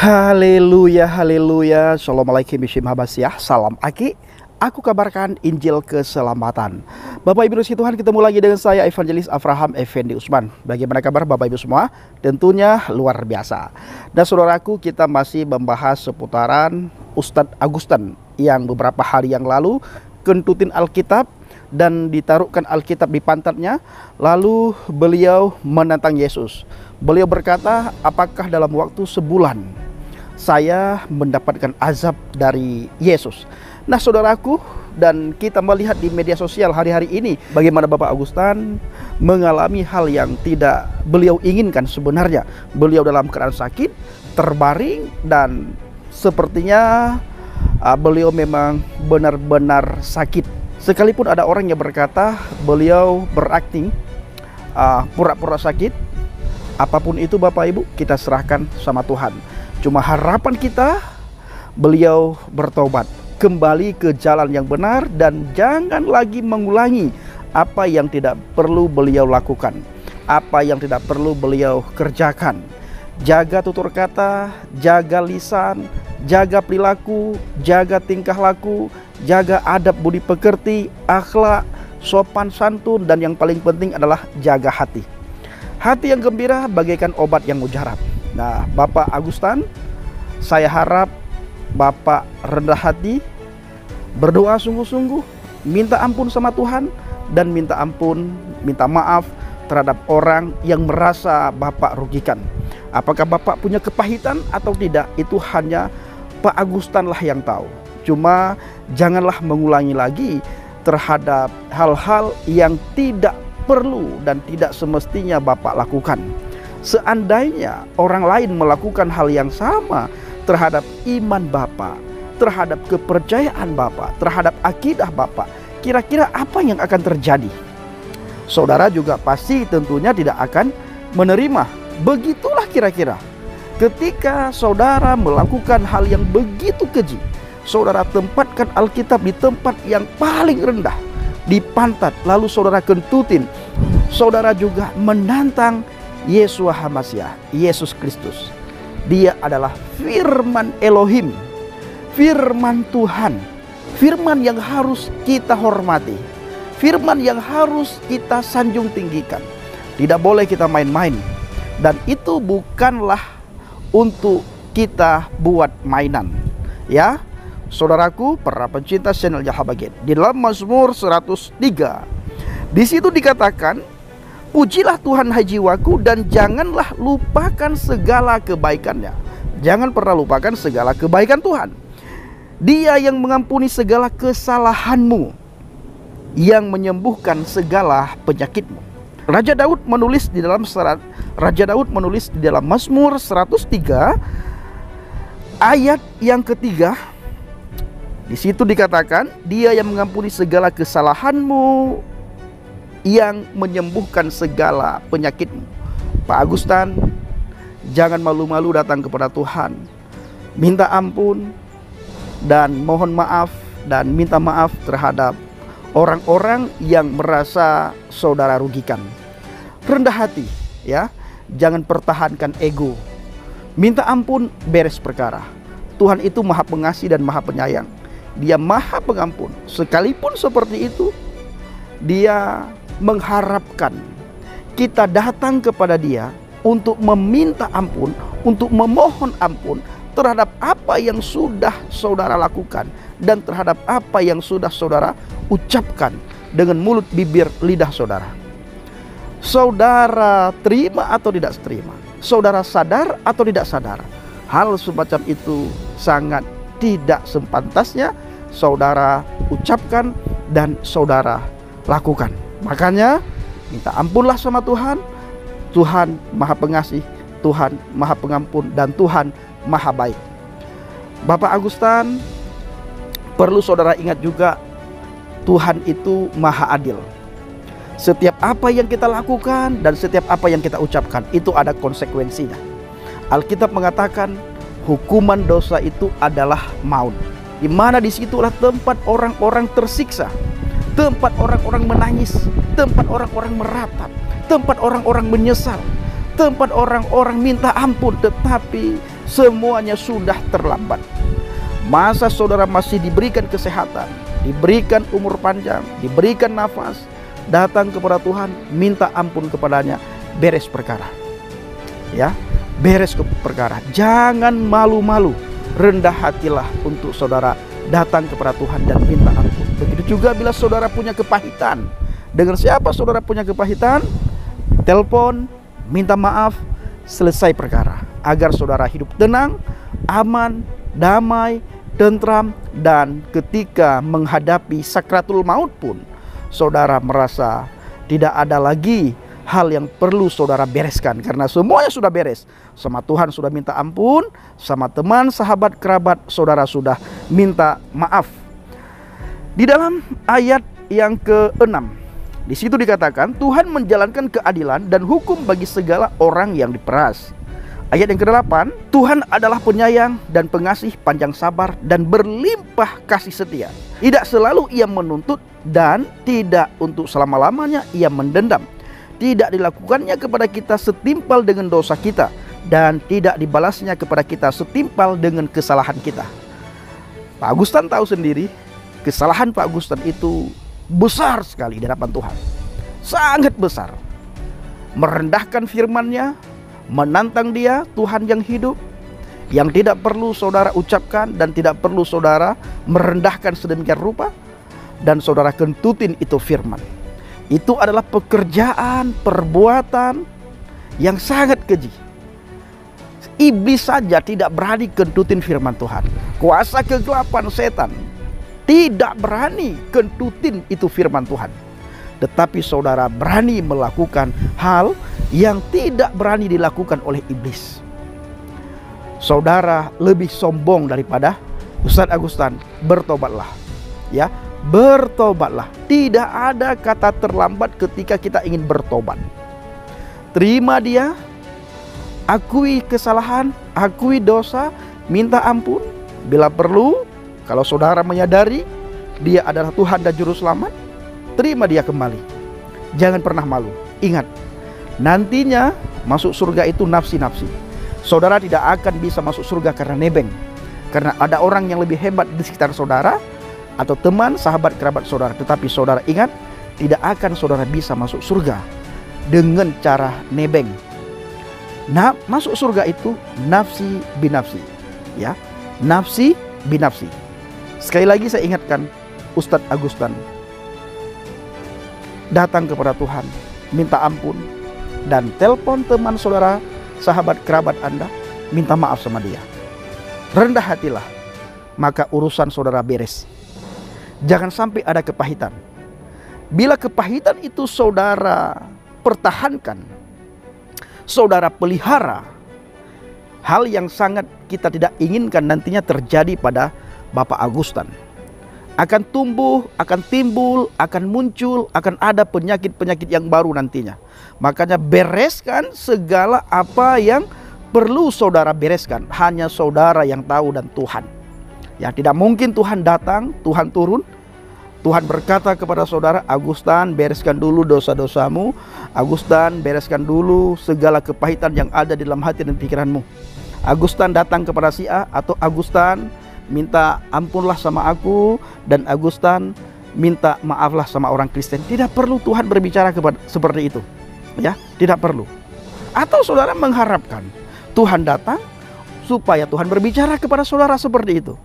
Haleluya, haleluya. Assalamualaikum warahmatullahi wabarakatuh. Salam Aki. Aku kabarkan Injil keselamatan. Bapak Ibu Tuhan, ketemu lagi dengan saya Evangelis Avraham Effendi Usman. Bagaimana kabar Bapak Ibu semua? Tentunya luar biasa. Dan saudaraku, kita masih membahas seputaran Ustadz Agustan yang beberapa hari yang lalu kentutin Alkitab dan ditaruhkan Alkitab di pantatnya. Lalu beliau menantang Yesus. Beliau berkata, apakah dalam waktu sebulan saya mendapatkan azab dari Yesus? Nah saudaraku, dan kita melihat di media sosial hari-hari ini bagaimana Bapak Agustan mengalami hal yang tidak beliau inginkan sebenarnya. Beliau dalam keadaan sakit, terbaring, dan sepertinya beliau memang benar-benar sakit. Sekalipun ada orang yang berkata beliau berakting pura-pura sakit. Apapun itu Bapak Ibu, kita serahkan sama Tuhan. Cuma harapan kita beliau bertobat, kembali ke jalan yang benar, dan jangan lagi mengulangi apa yang tidak perlu beliau lakukan, apa yang tidak perlu beliau kerjakan. Jaga tutur kata, jaga lisan, jaga perilaku, jaga tingkah laku, jaga adab budi pekerti, akhlak, sopan santun, dan yang paling penting adalah jaga hati. Hati yang gembira bagaikan obat yang mujarab. Nah, Bapak Agustan, saya harap Bapak rendah hati, berdoa sungguh-sungguh, minta ampun sama Tuhan, dan minta maaf terhadap orang yang merasa Bapak rugikan. Apakah Bapak punya kepahitan atau tidak, itu hanya Pak Agustan lah yang tahu. Cuma janganlah mengulangi lagi terhadap hal-hal yang tidak perlu dan tidak semestinya Bapak lakukan. Seandainya orang lain melakukan hal yang sama terhadap iman Bapak, terhadap kepercayaan Bapak, terhadap akidah Bapak, kira-kira apa yang akan terjadi? Saudara juga pasti tentunya tidak akan menerima. Begitulah kira-kira ketika saudara melakukan hal yang begitu keji, saudara tempatkan Alkitab di tempat yang paling rendah, di pantat, lalu saudara kentutin. Saudara juga menantang Yeshua HaMashiach, Yesus Kristus. Dia adalah firman Elohim, firman Tuhan, firman yang harus kita hormati, firman yang harus kita sanjung tinggikan. Tidak boleh kita main-main, dan itu bukanlah untuk kita buat mainan. Ya, saudaraku, para pencinta channel Jahabagen, di dalam Mazmur 103, di situ dikatakan, pujilah Tuhan hai jiwaku, dan janganlah lupakan segala kebaikannya. Jangan pernah lupakan segala kebaikan Tuhan. Dia yang mengampuni segala kesalahanmu, yang menyembuhkan segala penyakitmu. Raja Daud menulis di dalam Mazmur 103 ayat yang ketiga. Di situ dikatakan, dia yang mengampuni segala kesalahanmu, yang menyembuhkan segala penyakitmu. Pak Agustan, jangan malu-malu datang kepada Tuhan, minta ampun dan mohon maaf, dan minta maaf terhadap orang-orang yang merasa saudara rugikan. Rendah hati, ya, jangan pertahankan ego. Minta ampun, beres perkara. Tuhan itu maha pengasih dan maha penyayang. Dia maha pengampun. Sekalipun seperti itu, dia mengharapkan kita datang kepada dia untuk meminta ampun, untuk memohon ampun terhadap apa yang sudah saudara lakukan, dan terhadap apa yang sudah saudara ucapkan dengan mulut, bibir, lidah saudara. Saudara terima atau tidak terima, saudara sadar atau tidak sadar, hal semacam itu sangat tidak sepantasnya saudara ucapkan dan saudara lakukan. Makanya minta ampunlah sama Tuhan. Tuhan maha pengasih, Tuhan maha pengampun, dan Tuhan maha baik. Bapak Agustan, perlu saudara ingat juga, Tuhan itu maha adil. Setiap apa yang kita lakukan dan setiap apa yang kita ucapkan itu ada konsekuensinya. Alkitab mengatakan hukuman dosa itu adalah maut, di mana disitulah tempat orang-orang tersiksa, tempat orang-orang menangis, tempat orang-orang meratap, tempat orang-orang menyesal, tempat orang-orang minta ampun. Tetapi semuanya sudah terlambat. Masa saudara masih diberikan kesehatan, diberikan umur panjang, diberikan nafas, datang kepada Tuhan, minta ampun kepadanya, beres perkara. Ya, beres perkara. Jangan malu-malu, rendah hatilah untuk saudara datang kepada Tuhan dan minta ampun. Begitu juga bila saudara punya kepahitan. Dengan siapa saudara punya kepahitan? Telepon, minta maaf, selesai perkara. Agar saudara hidup tenang, aman, damai, tentram, dan ketika menghadapi sakratul maut pun saudara merasa tidak ada lagi hal yang perlu saudara bereskan, karena semuanya sudah beres. Sama Tuhan sudah minta ampun, sama teman, sahabat, kerabat saudara sudah minta maaf. Di dalam ayat yang ke-6, di situ dikatakan Tuhan menjalankan keadilan dan hukum bagi segala orang yang diperas. Ayat yang ke-8, Tuhan adalah penyayang dan pengasih, panjang sabar dan berlimpah kasih setia. Tidak selalu ia menuntut dan tidak untuk selama-lamanya ia mendendam. Tidak dilakukannya kepada kita setimpal dengan dosa kita, dan tidak dibalasnya kepada kita setimpal dengan kesalahan kita. Pak Agustan tahu sendiri, kesalahan Pak Agustan itu besar sekali di hadapan Tuhan. Sangat besar. Merendahkan firman-Nya, menantang Dia, Tuhan yang hidup, yang tidak perlu saudara ucapkan dan tidak perlu saudara merendahkan sedemikian rupa, dan saudara kentutin itu firman. Itu adalah pekerjaan, perbuatan yang sangat keji. Iblis saja tidak berani kentutin firman Tuhan. Kuasa kegelapan setan tidak berani kentutin itu firman Tuhan. Tetapi saudara berani melakukan hal yang tidak berani dilakukan oleh iblis. Saudara lebih sombong daripada Ustadz Agustan. Bertobatlah, ya, bertobatlah. Tidak ada kata terlambat ketika kita ingin bertobat. Terima Dia, akui kesalahan, akui dosa, minta ampun. Bila perlu, kalau saudara menyadari Dia adalah Tuhan dan Juru Selamat, terima Dia kembali. Jangan pernah malu. Ingat, nantinya masuk surga itu nafsi-nafsi. Saudara tidak akan bisa masuk surga karena nebeng, karena ada orang yang lebih hebat di sekitar saudara, atau teman, sahabat, kerabat saudara. Tetapi saudara ingat, tidak akan saudara bisa masuk surga dengan cara nebeng. Nah, masuk surga itu nafsi binafsi, ya, nafsi binafsi. Sekali lagi saya ingatkan, Ustadz Agustan datang kepada Tuhan, minta ampun, dan telepon teman saudara, sahabat, kerabat Anda, minta maaf sama dia. Rendah hatilah, maka urusan saudara beres. Jangan sampai ada kepahitan. Bila kepahitan itu saudara pertahankan, saudara pelihara, hal yang sangat kita tidak inginkan nantinya terjadi pada Bapak Agustan. Akan tumbuh, akan timbul, akan muncul, akan ada penyakit-penyakit yang baru nantinya. Makanya bereskan segala apa yang perlu saudara bereskan. Hanya saudara yang tahu dan Tuhan. Ya, tidak mungkin Tuhan datang, Tuhan turun, Tuhan berkata kepada saudara, Agustan, bereskan dulu dosa-dosamu. Agustan, bereskan dulu segala kepahitan yang ada di dalam hati dan pikiranmu. Agustan datang kepada si A, atau Agustan minta ampunlah sama aku, dan Agustan minta maaflah sama orang Kristen. Tidak perlu Tuhan berbicara seperti itu. Ya, tidak perlu. Atau saudara mengharapkan Tuhan datang supaya Tuhan berbicara kepada saudara seperti itu.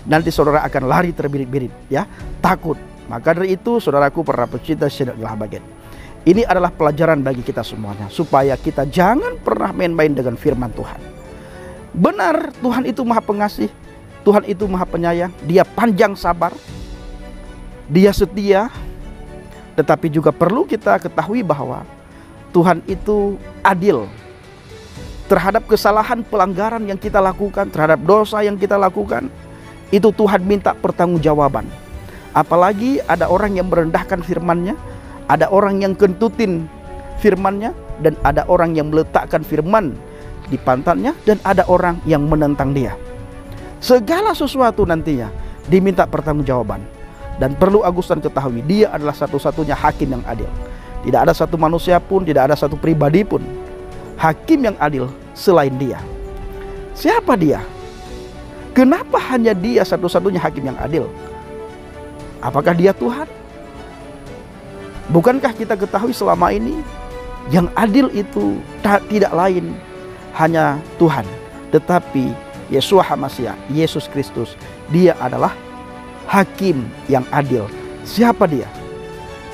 Nanti saudara akan lari terbirit-birit, ya, takut. Maka dari itu, saudaraku para pecinta channel Baget, ini adalah pelajaran bagi kita semuanya, supaya kita jangan pernah main-main dengan firman Tuhan. Benar, Tuhan itu Maha Pengasih, Tuhan itu Maha Penyayang, Dia panjang sabar, Dia setia. Tetapi juga perlu kita ketahui bahwa Tuhan itu adil terhadap kesalahan, pelanggaran yang kita lakukan, terhadap dosa yang kita lakukan. Itu Tuhan minta pertanggungjawaban. Apalagi ada orang yang merendahkan firman-Nya, ada orang yang kentutin firman-Nya, dan ada orang yang meletakkan firman di pantatnya, dan ada orang yang menentang Dia. Segala sesuatu nantinya diminta pertanggungjawaban. Dan perlu Agustan ketahui, Dia adalah satu-satunya hakim yang adil. Tidak ada satu manusia pun, tidak ada satu pribadi pun hakim yang adil selain Dia. Siapa dia? Kenapa hanya dia satu-satunya hakim yang adil? Apakah dia Tuhan? Bukankah kita ketahui selama ini yang adil itu tidak lain hanya Tuhan, tetapi Yeshua HaMashiach, Yesus Kristus. Dia adalah hakim yang adil. Siapa dia?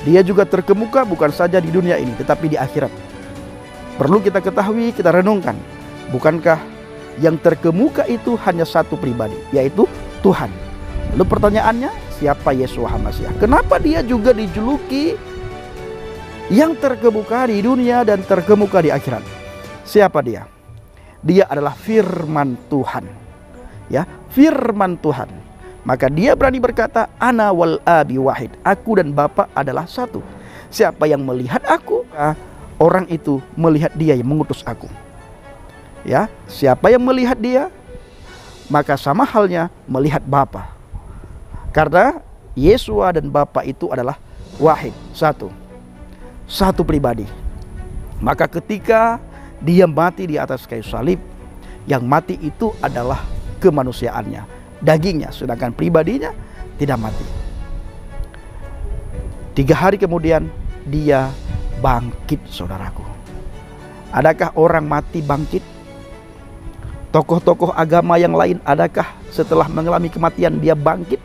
Dia juga terkemuka bukan saja di dunia ini, tetapi di akhirat. Perlu kita ketahui, kita renungkan. Bukankah yang terkemuka itu hanya satu pribadi, yaitu Tuhan? Lalu pertanyaannya, siapa Yeshua HaMashiach? Kenapa dia juga dijuluki yang terkemuka di dunia dan terkemuka di akhirat? Siapa dia? Dia adalah firman Tuhan. Ya, firman Tuhan. Maka dia berani berkata, Ana wal abi wahid. Aku dan Bapa adalah satu. Siapa yang melihat aku, orang itu melihat dia yang mengutus aku. Ya, siapa yang melihat dia, maka sama halnya melihat Bapa. Karena Yeshua dan Bapa itu adalah wahid, satu. Satu pribadi. Maka ketika dia mati di atas kayu salib, yang mati itu adalah kemanusiaannya, dagingnya, sedangkan pribadinya tidak mati. 3 hari kemudian dia bangkit, saudaraku. Adakah orang mati bangkit? Tokoh-tokoh agama yang lain, adakah setelah mengalami kematian dia bangkit?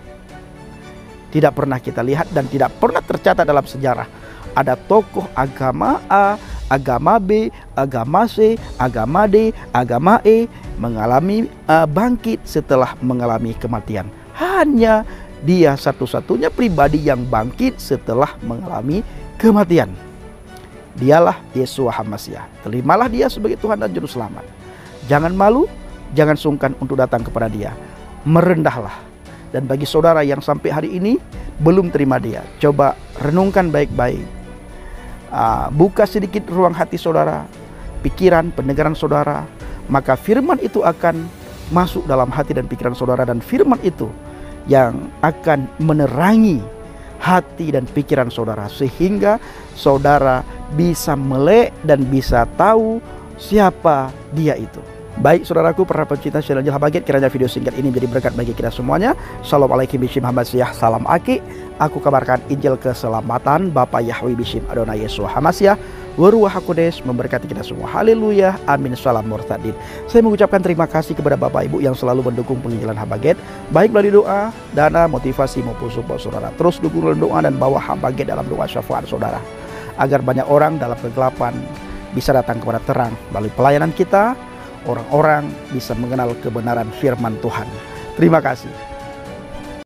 Tidak pernah kita lihat dan tidak pernah tercatat dalam sejarah. Ada tokoh agama A, agama B, agama C, agama D, agama E mengalami bangkit setelah mengalami kematian. Hanya dia satu-satunya pribadi yang bangkit setelah mengalami kematian. Dialah Yeshua HaMashiach. Terimalah dia sebagai Tuhan dan Juru Selamat. Jangan malu, jangan sungkan untuk datang kepada dia. Merendahlah. Dan bagi saudara yang sampai hari ini belum terima dia, coba renungkan baik-baik. Buka sedikit ruang hati saudara, pikiran, pendengaran saudara. Maka firman itu akan masuk dalam hati dan pikiran saudara. Dan firman itu yang akan menerangi hati dan pikiran saudara, sehingga saudara bisa melek dan bisa tahu siapa dia itu. Baik saudaraku, para pecinta channel Injil Habaget, kiranya video singkat ini menjadi berkat bagi kita semuanya. Assalamualaikum bishim HaMashiach, salam aki. Aku kabarkan Injil keselamatan Bapa Yahweh bishim Adonai Yeshua HaMashiach, Waruah HaKodes memberkati kita semua. Haleluya, amin, salam murtadin. Saya mengucapkan terima kasih kepada Bapak Ibu yang selalu mendukung penginjilan Habaget, baik melalui doa, dana, motivasi maupun support saudara. Terus dukung doa dan bawa Habaget dalam doa syafaat saudara, agar banyak orang dalam kegelapan bisa datang kepada terang. Melalui pelayanan kita, orang-orang bisa mengenal kebenaran firman Tuhan. Terima kasih.